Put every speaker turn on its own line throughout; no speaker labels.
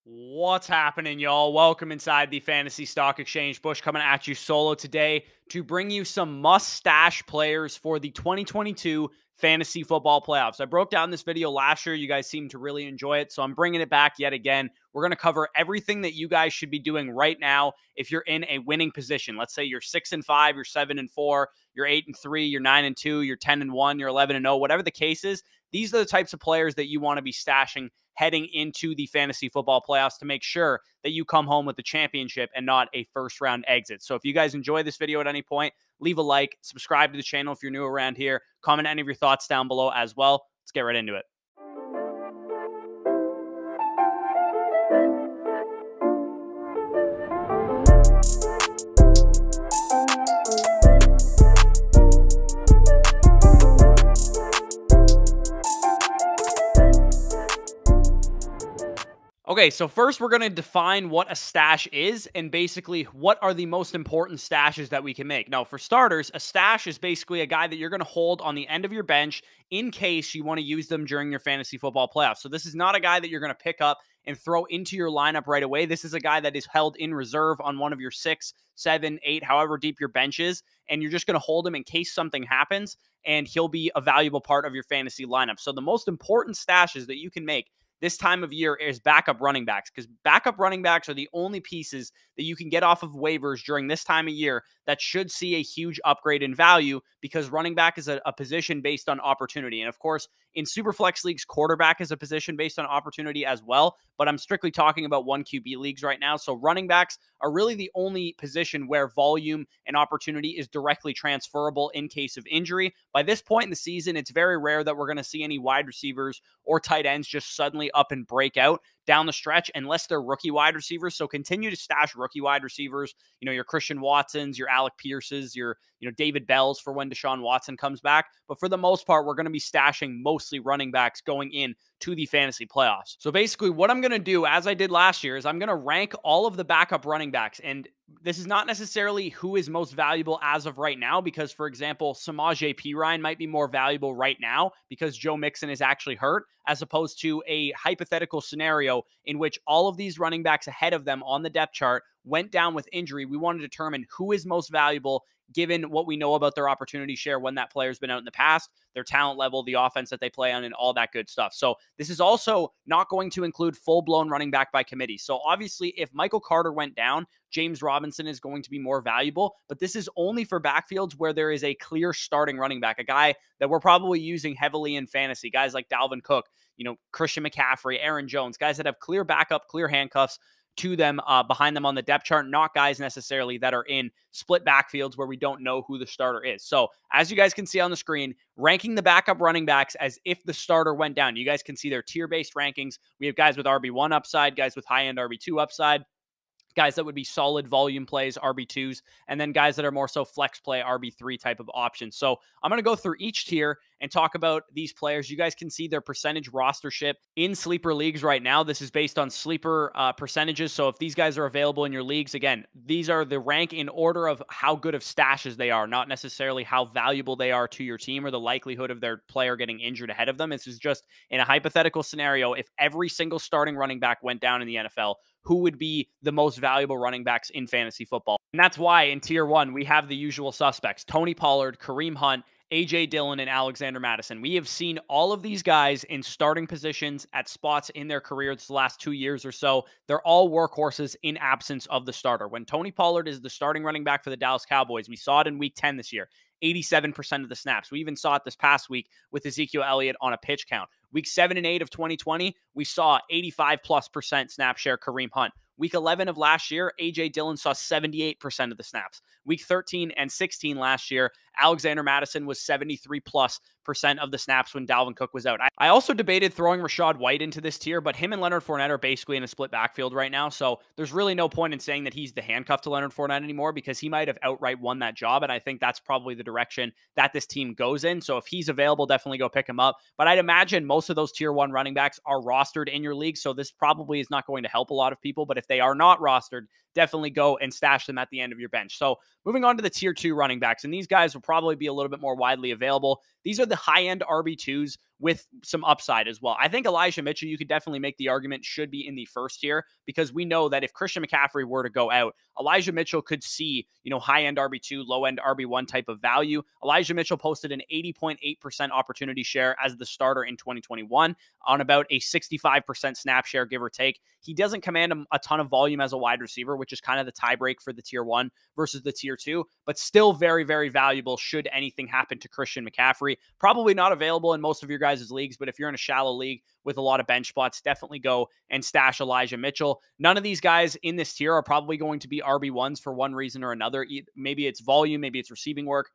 What's happening, y'all? Welcome inside the Fantasy Stock Exchange. Bush coming at you solo today to bring you some must-stash players for the 2022 Fantasy Football Playoffs. I broke down this video last year. You guys seem to really enjoy it, so I'm bringing it back yet again. We're going to cover everything that you guys should be doing right now if you're in a winning position. Let's say you're 6-5, you're 7-4, you're 8-3, you're 9-2, you're 10-1, you're 11-0, whatever the case is. These are the types of players that you want to be stashing heading into the fantasy football playoffs to make sure that you come home with the championship and not a first round exit. So if you guys enjoy this video at any point, leave a like, subscribe to the channel if you're new around here, comment any of your thoughts down below as well. Let's get right into it. Okay, so first we're going to define what a stash is and basically what are the most important stashes that we can make. Now, for starters, a stash is basically a guy that you're going to hold on the end of your bench in case you want to use them during your fantasy football playoffs. So this is not a guy that you're going to pick up and throw into your lineup right away. This is a guy that is held in reserve on one of your 6, 7, 8, however deep your bench is, and you're just going to hold him in case something happens, and he'll be a valuable part of your fantasy lineup. So the most important stashes that you can make this time of year is backup running backs, because backup running backs are the only pieces that you can get off of waivers during this time of year that should see a huge upgrade in value, because running back is a position based on opportunity. And of course, in Superflex leagues, quarterback is a position based on opportunity as well, but I'm strictly talking about 1 QB leagues right now. So running backs are really the only position where volume and opportunity is directly transferable in case of injury. By this point in the season, it's very rare that we're going to see any wide receivers or tight ends just suddenly up and break out down the stretch unless they're rookie wide receivers. So continue to stash rookie wide receivers, your Christian Watsons, your Alec Pierces, your David Bells for when Deshaun Watson comes back. But for the most part, we're going to be stashing mostly running backs going in to the fantasy playoffs. So basically what I'm going to do, as I did last year, is I'm going to rank all of the backup running backs. And this is not necessarily who is most valuable as of right now, because, for example, Samaje Perine might be more valuable right now because Joe Mixon is actually hurt, as opposed to a hypothetical scenario in which all of these running backs ahead of them on the depth chart went down with injury. We want to determine who is most valuable given what we know about their opportunity share when that player's been out in the past, their talent level, the offense that they play on, and all that good stuff. So this is also not going to include full-blown running back by committee. So obviously, if Michael Carter went down, James Robinson is going to be more valuable, but this is only for backfields where there is a clear starting running back, a guy that we're probably using heavily in fantasy, guys like Dalvin Cook, Christian McCaffrey, Aaron Jones, guys that have clear backup, clear handcuffs to them behind them on the depth chart, not guys necessarily that are in split backfields where we don't know who the starter is. So as you guys can see on the screen, ranking the backup running backs as if the starter went down. You guys can see their tier-based rankings. We have guys with RB1 upside, guys with high-end RB2 upside, guys that would be solid volume plays, RB2s, and then guys that are more so flex play, RB3 type of options. So I'm going to go through each tier and talk about these players. You guys can see their percentage rostership in sleeper leagues right now. This is based on sleeper percentages. So if these guys are available in your leagues, again, these are the rank in order of how good of stashes they are, not necessarily how valuable they are to your team or the likelihood of their player getting injured ahead of them. This is just in a hypothetical scenario. If every single starting running back went down in the NFL, who would be the most valuable running backs in fantasy football? And that's why in tier 1, we have the usual suspects: Tony Pollard, Kareem Hunt, A.J. Dillon, and Alexander Mattison. We have seen all of these guys in starting positions at spots in their careers the last 2 years or so. They're all workhorses in absence of the starter. When Tony Pollard is the starting running back for the Dallas Cowboys, we saw it in week 10 this year, 87% of the snaps. We even saw it this past week with Ezekiel Elliott on a pitch count. Week 7 and 8 of 2020, we saw 85+% snap share Kareem Hunt. Week 11 of last year, A.J. Dillon saw 78% of the snaps. Week 13 and 16 last year, Alexander Mattison was 73+% of the snaps when Dalvin Cook was out. I also debated throwing Rachaad White into this tier, but him and Leonard Fournette are basically in a split backfield right now, so there's really no point in saying that he's the handcuff to Leonard Fournette anymore, because he might have outright won that job, and I think that's probably the direction that this team goes in. So if he's available, definitely go pick him up. But I'd imagine most of those tier 1 running backs are rostered in your league, so this probably is not going to help a lot of people, but if they are not rostered, definitely go and stash them at the end of your bench. So moving on to the tier 2 running backs, and these guys will probably be a little bit more widely available. These are the high-end RB2s with some upside as well. I think Elijah Mitchell, you could definitely make the argument, should be in the first tier, because we know that if Christian McCaffrey were to go out, Elijah Mitchell could see, high-end RB2, low-end RB1 type of value. Elijah Mitchell posted an 80.8% opportunity share as the starter in 2021 on about a 65% snap share, give or take. He doesn't command a ton of volume as a wide receiver, which is kind of the tiebreak for the tier 1 versus the tier 2, but still very, very valuable should anything happen to Christian McCaffrey. Probably not available in most of your guys' leagues, but if you're in a shallow league with a lot of bench spots, definitely go and stash Elijah Mitchell. None of these guys in this tier are probably going to be RB1s for one reason or another. Maybe it's volume, maybe it's receiving work,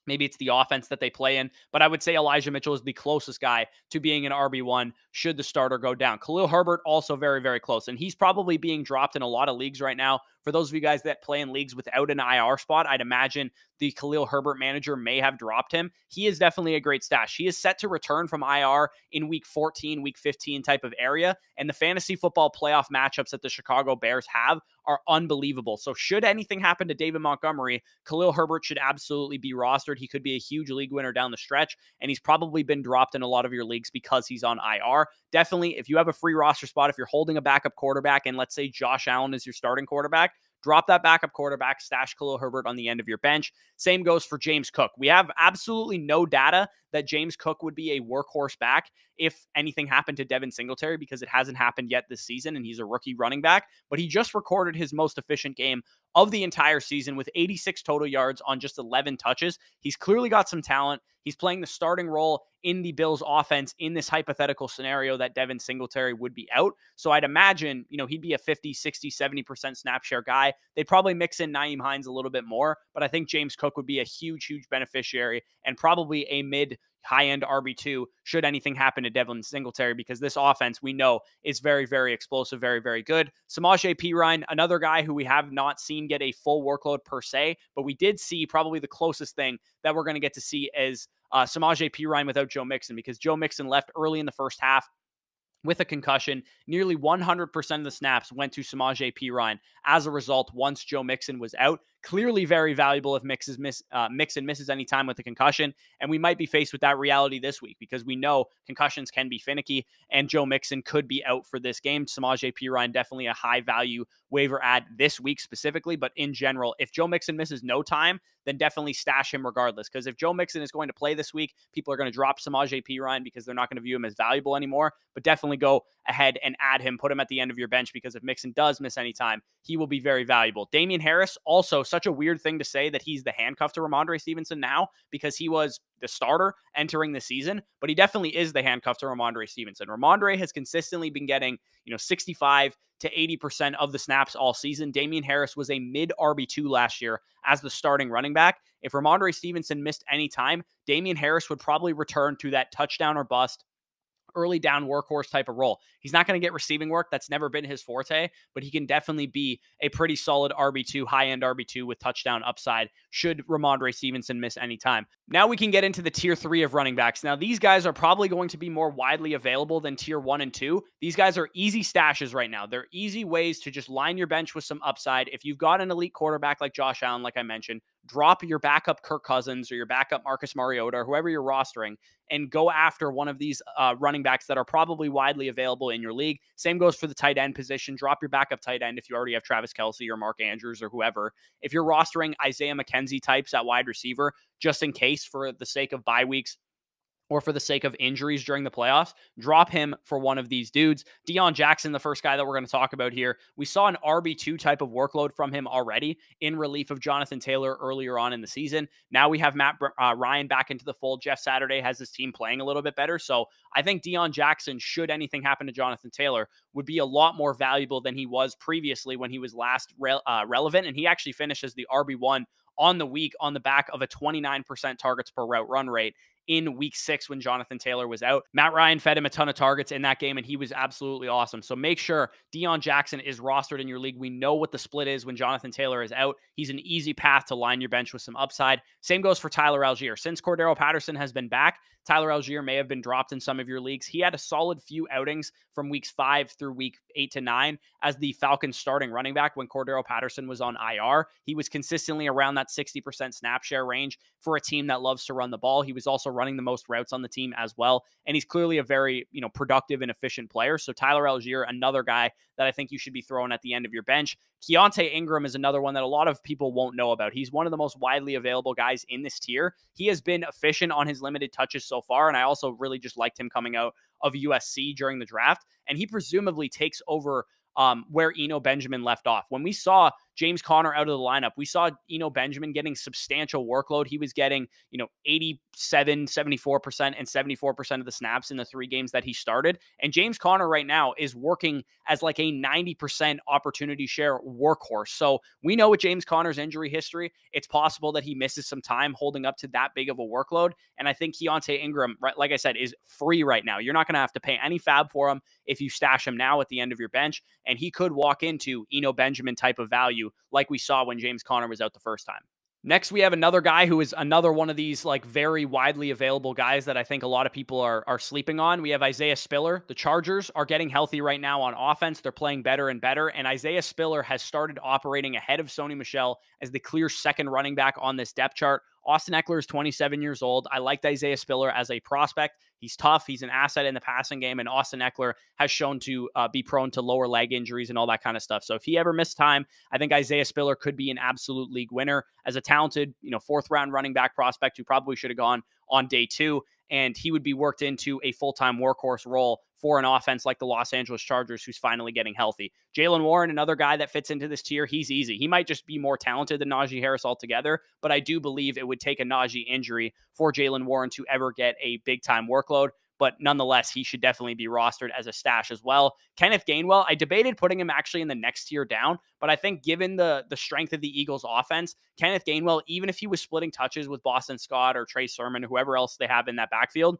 maybe it's the offense that they play in, but I would say Elijah Mitchell is the closest guy to being an RB1 should the starter go down. Khalil Herbert, also very, very close, and he's probably being dropped in a lot of leagues right now. For those of you guys that play in leagues without an IR spot, I'd imagine the Khalil Herbert manager may have dropped him. He is definitely a great stash. He is set to return from IR in week 14, week 15 type of area, and the fantasy football playoff matchups that the Chicago Bears have are unbelievable. So should anything happen to David Montgomery, Khalil Herbert should absolutely be rostered. He could be a huge league winner down the stretch, and he's probably been dropped in a lot of your leagues because he's on IR. Definitely, if you have a free roster spot, if you're holding a backup quarterback, and let's say Josh Allen is your starting quarterback, drop that backup quarterback, stash Khalil Herbert on the end of your bench. Same goes for James Cook. We have absolutely no data that James Cook would be a workhorse back if anything happened to Devin Singletary, because it hasn't happened yet this season, and he's a rookie running back. But he just recorded his most efficient game of the entire season with 86 total yards on just 11 touches. He's clearly got some talent. He's playing the starting role in the Bills offense in this hypothetical scenario that Devin Singletary would be out. So I'd imagine, he'd be a 50, 60, 70% snap share guy. They'd probably mix in Nyheim Hines a little bit more, but I think James Cook would be a huge, huge beneficiary and probably a mid high-end RB2 should anything happen to Devin Singletary, because this offense we know is very, very explosive, very, very good. Samaje Perine, another guy who we have not seen get a full workload per se, but we did see probably the closest thing that we're going to get to see is Samaje Perine without Joe Mixon, because Joe Mixon left early in the first half with a concussion. Nearly 100% of the snaps went to Samaje Perine as a result once Joe Mixon was out. Clearly very valuable if Mixon misses any time with a concussion. And we might be faced with that reality this week, because we know concussions can be finicky, and Joe Mixon could be out for this game. Samaje Perine, definitely a high value waiver add this week specifically, but in general, if Joe Mixon misses no time, then definitely stash him regardless. Because if Joe Mixon is going to play this week, people are going to drop Samaje Perine because they're not going to view him as valuable anymore. But definitely go ahead and add him, put him at the end of your bench, because if Mixon does miss any time, he will be very valuable. Damian Harris, also such a weird thing to say that he's the handcuff to Ramondre Stevenson now, because he was the starter entering the season, but he definitely is the handcuff to Ramondre Stevenson. Ramondre has consistently been getting, 65 to 80% of the snaps all season. Damian Harris was a mid RB2 last year as the starting running back. If Ramondre Stevenson missed any time, Damian Harris would probably return to that touchdown or bust early down workhorse type of role. He's not going to get receiving work. That's never been his forte, but he can definitely be a pretty solid RB2, high-end RB2 with touchdown upside should Ramondre Stevenson miss any time. Now we can get into the tier 3 of running backs. Now these guys are probably going to be more widely available than tier 1 and 2. These guys are easy stashes right now. They're easy ways to just line your bench with some upside. If you've got an elite quarterback like Josh Allen, like I mentioned, drop your backup Kirk Cousins or your backup Marcus Mariota or whoever you're rostering and go after one of these running backs that are probably widely available in your league. Same goes for the tight end position. Drop your backup tight end if you already have Travis Kelce or Mark Andrews or whoever. If you're rostering Isaiah McKenzie types at wide receiver, just in case for the sake of bye weeks, or for the sake of injuries during the playoffs, drop him for one of these dudes. Deion Jackson, the first guy that we're going to talk about here. We saw an RB2 type of workload from him already in relief of Jonathan Taylor earlier on in the season. Now we have Matt Ryan back into the fold. Jeff Saturday has his team playing a little bit better. So I think Deion Jackson, should anything happen to Jonathan Taylor, would be a lot more valuable than he was previously when he was last relevant. And he actually finished as the RB1 on the week on the back of a 29% targets per route run rate in week 6 when Jonathan Taylor was out. Matt Ryan fed him a ton of targets in that game, and he was absolutely awesome. So make sure Deion Jackson is rostered in your league. We know what the split is when Jonathan Taylor is out. He's an easy path to line your bench with some upside. Same goes for Tyler Algier. Since Cordero Patterson has been back, Tyler Algier may have been dropped in some of your leagues. He had a solid few outings from weeks 5 through week 8 to 9 as the Falcons starting running back when Cordero Patterson was on IR. He was consistently around that 60% snap share range for a team that loves to run the ball. He was also running the most routes on the team as well. And he's clearly a very, productive and efficient player. So Tyler Algier, another guy that I think you should be throwing at the end of your bench. Keontae Ingram is another one that a lot of people won't know about. He's one of the most widely available guys in this tier. He has been efficient on his limited touches so far, and I also really just liked him coming out of USC during the draft, and he presumably takes over where Eno Benjamin left off. When we saw James Conner out of the lineup, we saw Eno Benjamin getting substantial workload. He was getting, 87, 74%, and 74% of the snaps in the 3 games that he started. And James Conner right now is working as like a 90% opportunity share workhorse. So we know with James Conner's injury history, it's possible that he misses some time holding up to that big of a workload. And I think Keontae Ingram, right, like I said, is free right now. You're not going to have to pay any fab for him if you stash him now at the end of your bench. And he could walk into Eno Benjamin type of value like we saw when James Conner was out the first time. Next, we have another guy who is another one of these like very widely available guys that I think a lot of people are sleeping on. We have Isaiah Spiller. The Chargers are getting healthy right now on offense. They're playing better and better. And Isaiah Spiller has started operating ahead of Sony Michel as the clear second running back on this depth chart. Austin Eckler is 27 years old. I liked Isaiah Spiller as a prospect. He's tough. He's an asset in the passing game. And Austin Eckler has shown to be prone to lower leg injuries and all that kind of stuff. So if he ever missed time, I think Isaiah Spiller could be an absolute league winner as a talented, 4th round running back prospect who probably should have gone on day 2. And he would be worked into a full-time workhorse role for an offense like the Los Angeles Chargers, who's finally getting healthy. Jaylen Warren, another guy that fits into this tier. He's easy. He might just be more talented than Najee Harris altogether, but I do believe it would take a Najee injury for Jaylen Warren to ever get a big-time workload. But nonetheless, he should definitely be rostered as a stash as well. Kenneth Gainwell, I debated putting him actually in the next tier down, but I think given the strength of the Eagles offense, Kenneth Gainwell, even if he was splitting touches with Boston Scott or Trey Sermon, whoever else they have in that backfield,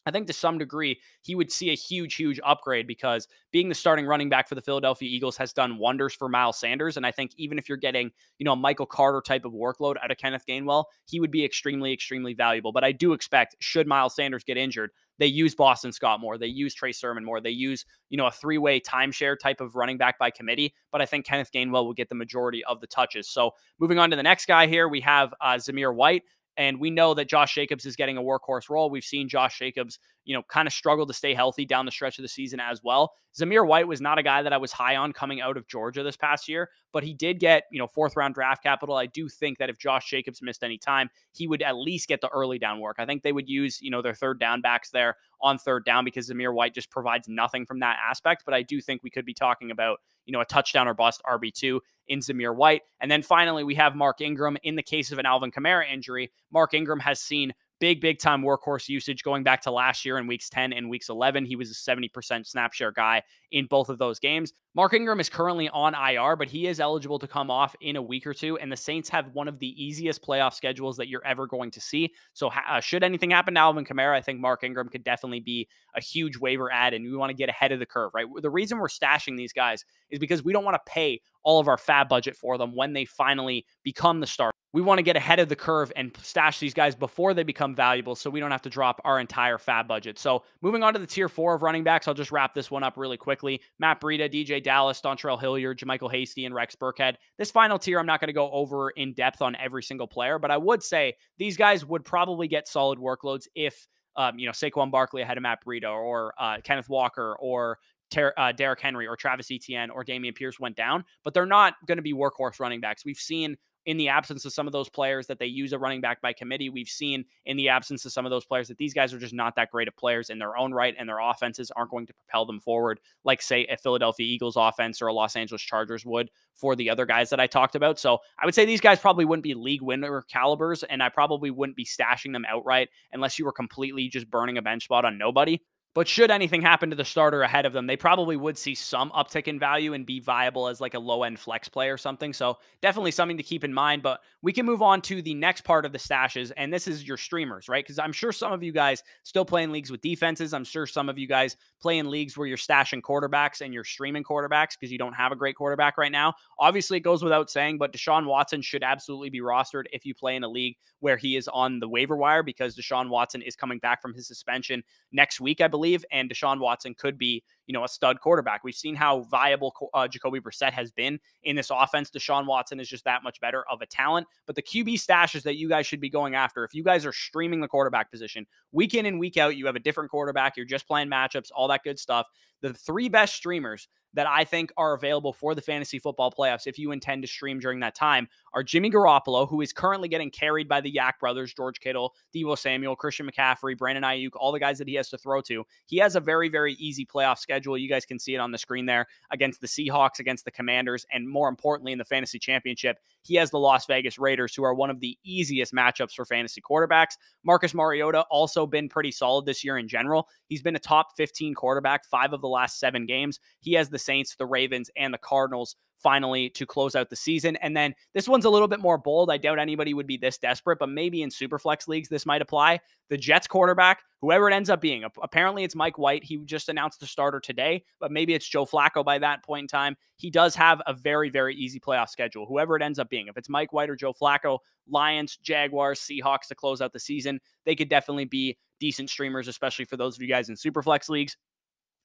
I think to some degree, he would see a huge, huge upgrade because being the starting running back for the Philadelphia Eagles has done wonders for Miles Sanders. And I think even if you're getting, a Michael Carter type of workload out of Kenneth Gainwell, he would be extremely, extremely valuable. But I do expect, should Miles Sanders get injured, they use Boston Scott more. They use Trey Sermon more. They use, a 3-way timeshare type of running back by committee. But I think Kenneth Gainwell will get the majority of the touches. So moving on to the next guy here, we have Zamir White. And we know that Josh Jacobs is getting a workhorse role. We've seen Josh Jacobs, kind of struggle to stay healthy down the stretch of the season as well. Zamir White was not a guy that I was high on coming out of Georgia this past year, but he did get, 4th round draft capital. I do think that if Josh Jacobs missed any time, he would at least get the early down work. I think they would use, their 3rd down backs there on 3rd down because Zamir White just provides nothing from that aspect. But I do think we could be talking about, a touchdown or bust RB2 in Zamir White. And then finally, we have Mark Ingram. In the case of an Alvin Kamara injury, Mark Ingram has seen big time workhorse usage going back to last year in weeks 10 and weeks 11. He was a 70% snap share guy in both of those games. Mark Ingram is currently on IR, but he is eligible to come off in a week or two. And the Saints have one of the easiest playoff schedules that you're ever going to see. So should anything happen to Alvin Kamara, I think Mark Ingram could definitely be a huge waiver add. And we want to get ahead of the curve, right? The reason we're stashing these guys is because we don't want to pay all of our fab budget for them when they finally become the starter. We want to get ahead of the curve and stash these guys before they become valuable so we don't have to drop our entire fab budget. So moving on to the tier 4 of running backs, I'll just wrap this one up really quickly. Matt Breida, DJ Dallas, Dontrell Hilliard, Jermichael Hasty, and Rex Burkhead. This final tier, I'm not going to go over in depth on every single player, but I would say these guys would probably get solid workloads if, Saquon Barkley ahead of Matt Breida or Kenneth Walker or Derrick Henry or Travis Etienne or Dameon Pierce went down, but they're not going to be workhorse running backs. We've seen in the absence of some of those players that they use a running back by committee. We've seen in the absence of some of those players that these guys are just not that great of players in their own right, and their offenses aren't going to propel them forward like, say, a Philadelphia Eagles offense or a Los Angeles Chargers would for the other guys that I talked about. So I would say these guys probably wouldn't be league winner calibers, and I probably wouldn't be stashing them outright unless you were completely just burning a bench spot on nobody. But should anything happen to the starter ahead of them, they probably would see some uptick in value and be viable as like a low-end flex play or something. So definitely something to keep in mind. But we can move on to the next part of the stashes, and this is your streamers, right? Because I'm sure some of you guys still play in leagues with defenses. I'm sure some of you guys play in leagues where you're stashing quarterbacks and you're streaming quarterbacks because you don't have a great quarterback right now. Obviously, it goes without saying, but Deshaun Watson should absolutely be rostered if you play in a league where he is on the waiver wire because Deshaun Watson is coming back from his suspension next week, I believe. believe, and Deshaun Watson could be, a stud quarterback. We've seen how viable Jacoby Brissett has been in this offense. Deshaun Watson is just that much better of a talent. But the QB stashes that you guys should be going after, if you guys are streaming the quarterback position week in and week out, you have a different quarterback, you're just playing matchups, all that good stuff. The three best streamers that I think are available for the fantasy football playoffs, if you intend to stream during that time, are Jimmy Garoppolo, who is currently getting carried by the Yak brothers, George Kittle, Deebo Samuel, Christian McCaffrey, Brandon Ayuk, all the guys that he has to throw to. He has a very, very easy playoff schedule. You guys can see it on the screen there, against the Seahawks, against the Commanders, and more importantly, in the fantasy championship, he has the Las Vegas Raiders, who are one of the easiest matchups for fantasy quarterbacks. Marcus Mariota also been pretty solid this year in general. He's been a top 15 quarterback 5 of the last 7 games. He has the Saints, the Ravens, and the Cardinals finally to close out the season. And then this one's a little bit more bold. I doubt anybody would be this desperate, but maybe in Superflex leagues this might apply. The Jets quarterback, whoever it ends up being, apparently it's Mike White. He just announced the starter today, but maybe it's Joe Flacco by that point in time. He does have a very, very easy playoff schedule, whoever it ends up being. If it's Mike White or Joe Flacco, Lions, Jaguars, Seahawks to close out the season, they could definitely be decent streamers, especially for those of you guys in Superflex leagues.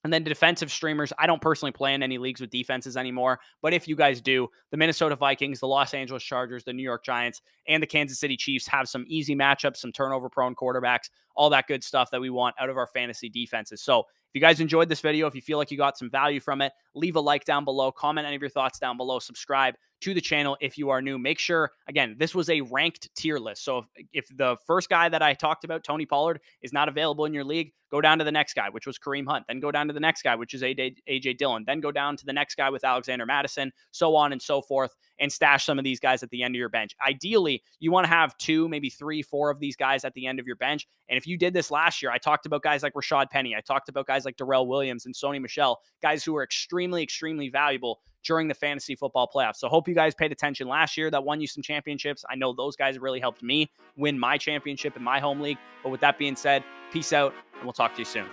And then defensive streamers, I don't personally play in any leagues with defenses anymore, but if you guys do, the Minnesota Vikings, the Los Angeles Chargers, the New York Giants, and the Kansas City Chiefs have some easy matchups, some turnover-prone quarterbacks, all that good stuff that we want out of our fantasy defenses. So if you guys enjoyed this video, if you feel like you got some value from it, leave a like down below, comment any of your thoughts down below, subscribe to the channel if you are new. Make sure, again, this was a ranked tier list. So if the first guy that I talked about, Tony Pollard, is not available in your league, go down to the next guy, which was Kareem Hunt. Then go down to the next guy, which is A.J. Dillon. Then go down to the next guy with Alexander Madison, so on and so forth, and stash some of these guys at the end of your bench. Ideally, you want to have 2, maybe 3, 4 of these guys at the end of your bench. And if you did this last year, I talked about guys like Rashad Penny. I talked about guys like Darrell Williams and Sony Michel, guys who are extremely, extremely valuable during the fantasy football playoffs. So hope you guys paid attention last year. That won you some championships. I know those guys really helped me win my championship in my home league. But with that being said, peace out, and we'll talk to you soon.